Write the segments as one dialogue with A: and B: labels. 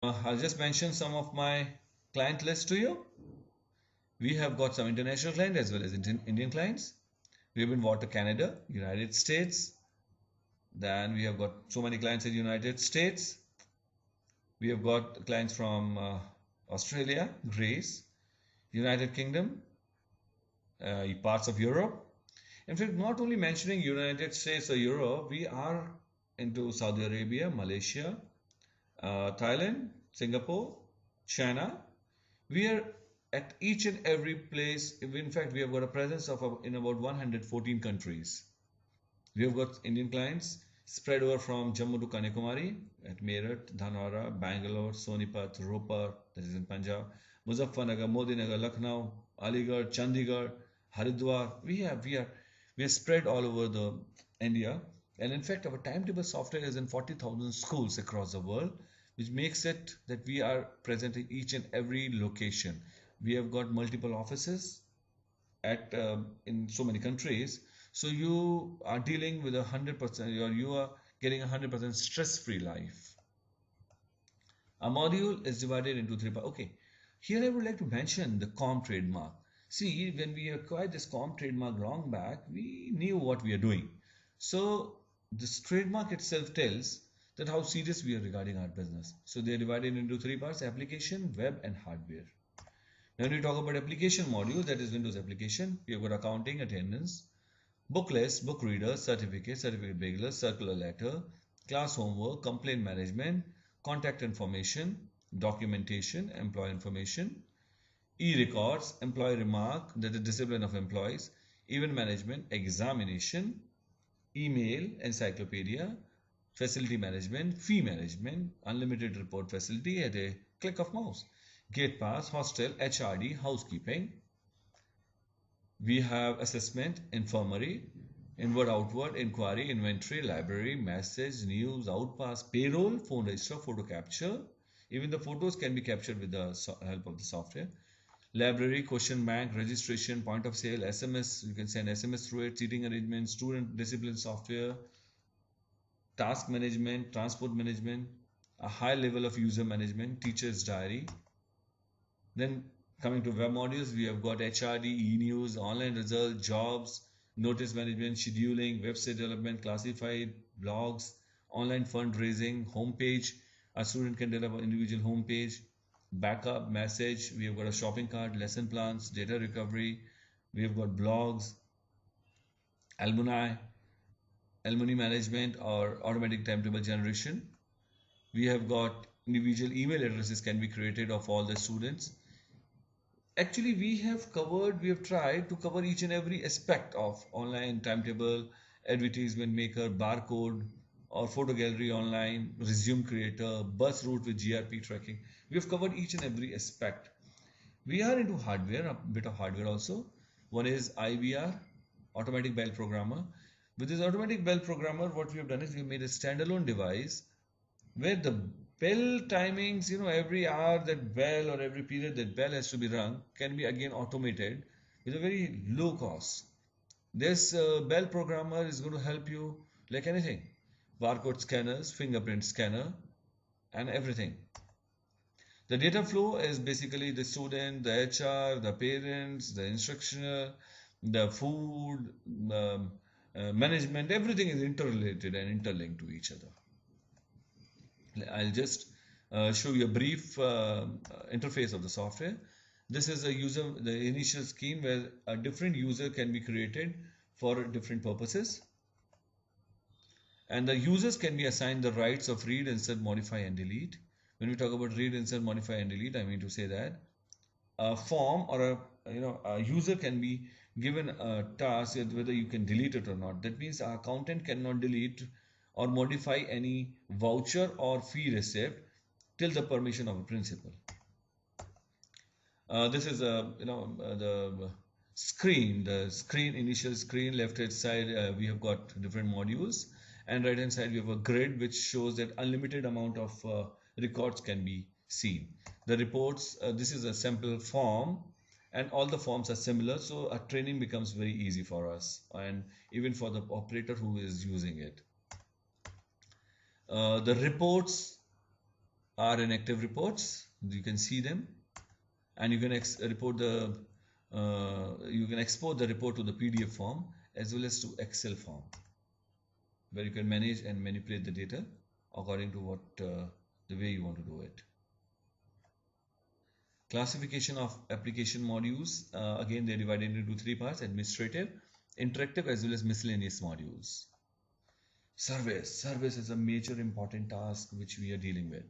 A: I'll just mention some of my client list to you. We have got some international clients as well as Indian clients. We have been water Canada, United States. Then we have got so many clients in United States. We have got clients from Australia, Greece, United Kingdom, parts of Europe. In fact, not only mentioning United States or Europe, we are into Saudi Arabia, Malaysia, Thailand, Singapore, China. We are at each and every place. In fact, we have got a presence of in about 114 countries. We have got Indian clients spread over from Jammu to Kanyakumari at Meerut, Dhanwara, Bangalore, Sonipat, Ropar, that is in Punjab, Muzaffarnagar, Modinagar, Lucknow, Aligarh, Chandigarh, Haridwar. We are spread all over the India, and in fact, our timetable software is in 40,000 schools across the world, which makes it that we are present in each and every location. We have got multiple offices at in so many countries, so you are dealing with 100%, or you are getting 100% stress-free life. A module is divided into three parts. Okay, here I would like to mention the COM trademark. See, when we acquired this COM trademark long back, we knew what we are doing. So this trademark itself tells that how serious we are regarding our business. So they are divided into three parts: application, web, and hardware. When we talk about application module, that is Windows application, we have got accounting, attendance, book list, book reader, certificate regular, circular letter, class homework, complaint management, contact information, documentation, employee information, e-records, employee remark, that is discipline of employees, event management, examination, email, encyclopedia, facility management, fee management, unlimited report facility at a click of mouse, gate pass, hostel, HRD, housekeeping. We have assessment, infirmary, inward outward, inquiry, inventory, library, message, news, outpass, payroll, phone register, photo capture. Even the photos can be captured with the help of the software. Library, question bank, registration, point of sale, SMS, you can send SMS through it, seating arrangement, student discipline software, task management, transport management, a high level of user management, teacher's diary. Then coming to web modules, we have got HRD, e-news, online results, jobs, notice management, scheduling, website development, classified, blogs, online fundraising, homepage. A student can develop an individual homepage, backup, message. We have got a shopping cart, lesson plans, data recovery. We have got blogs, alumni, alumni management, or automatic timetable generation. We have got individual email addresses can be created of all the students. Actually, we have tried to cover each and every aspect of online timetable, advertisement maker, barcode, or photo gallery online, resume creator, bus route with GRP tracking. We have covered each and every aspect. We are into hardware, a bit of hardware also. One is IBR, automatic bell programmer. With this automatic bell programmer, what we have done is we have made a standalone device where the bell timings, every hour that bell or every period that bell has to be rung can be again automated with a very low cost. This bell programmer is going to help you like anything: barcode scanners, fingerprint scanner, and everything. The data flow is basically the student, the HR, the parents, the instructional, the food, management, everything is interrelated and interlinked to each other. I'll just show you a brief interface of the software. This is the initial scheme where a different user can be created for different purposes. And the users can be assigned the rights of read, insert, modify, and delete. When we talk about read, insert, modify, and delete, I mean to say that a form or a user can be given a task whether you can delete it or not. That means our accountant cannot delete or modify any voucher or fee receipt till the permission of a principal. This is the screen, initial screen. Left hand side we have got different modules, and right hand side we have a grid which shows that unlimited amount of records can be seen. The reports, this is a sample form, and all the forms are similar, so a training becomes very easy for us and even for the operator who is using it. The reports are inactive reports. You can see them, and you can export the report to the PDF form as well as to Excel form, where you can manage and manipulate the data according to what the way you want to do it. Classification of application modules, again they're divided into three parts: administrative, interactive, as well as miscellaneous modules. Service is a major important task which we are dealing with.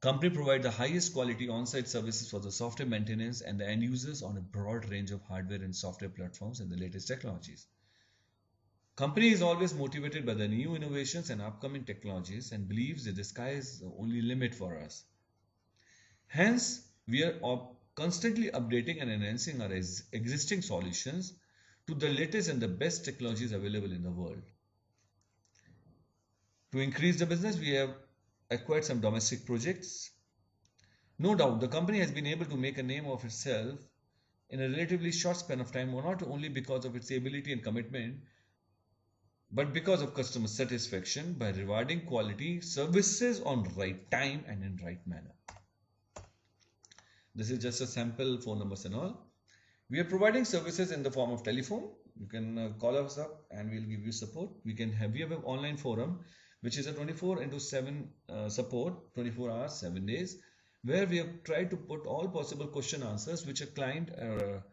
A: Company provide the highest quality on-site services for the software maintenance and the end users on a broad range of hardware and software platforms and the latest technologies. Company is always motivated by the new innovations and upcoming technologies and believes that the sky is the only limit for us. Hence, we are constantly updating and enhancing our existing solutions to the latest and the best technologies available in the world. To increase the business, we have acquired some domestic projects. No doubt, the company has been able to make a name of itself in a relatively short span of time, not only because of its ability and commitment, but because of customer satisfaction by rewarding quality services on right time and in right manner. This is just a sample phone numbers and all. We are providing services in the form of telephone. You can call us up and we'll give you support. We have an online forum which is a 24/7 support, 24 hours, 7 days, where we have tried to put all possible question answers which a client or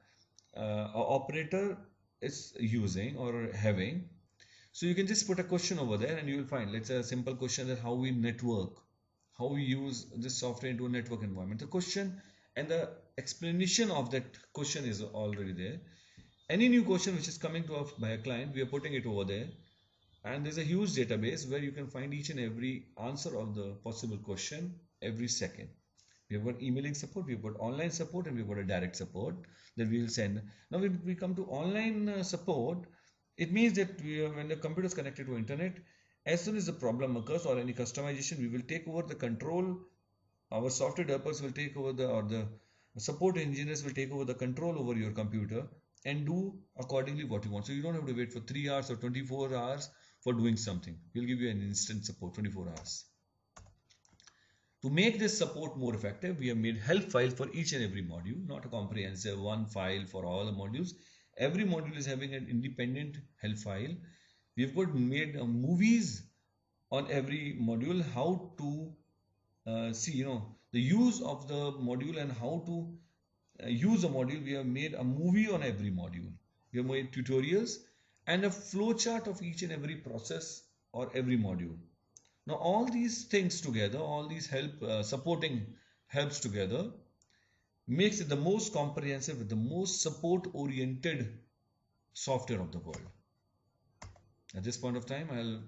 A: operator is using or having. So you can just put a question over there and you will find, let's say a simple question that how we network, how we use this software into a network environment. The question and the explanation of that question is already there. Any new question which is coming to us by a client, we are putting it over there, and there's a huge database where you can find each and every answer of the possible question every second. We have got emailing support, we've got online support, and we've got a direct support that we will send. Now when we come to online support, it means that when the computer is connected to internet, as soon as the problem occurs or any customization, we will take over the control. Our software developers will take over the support engineers will take over the control over your computer and do accordingly what you want. So you don't have to wait for 3 hours or 24 hours for doing something. We'll give you an instant support, 24 hours. To make this support more effective, we have made help file for each and every module, not a comprehensive one file for all the modules. Every module is having an independent help file. We've got made movies on every module, how to see, the use of the module and how to use a module. We have made a movie on every module. We have made tutorials and a flowchart of each and every process or every module. Now all these things together, all these supporting helps together makes it the most comprehensive, the most support oriented software of the world. At this point of time, I'll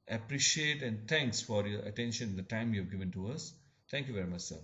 A: appreciate and thanks for your attention, the time you have given to us. Thank you very much, sir.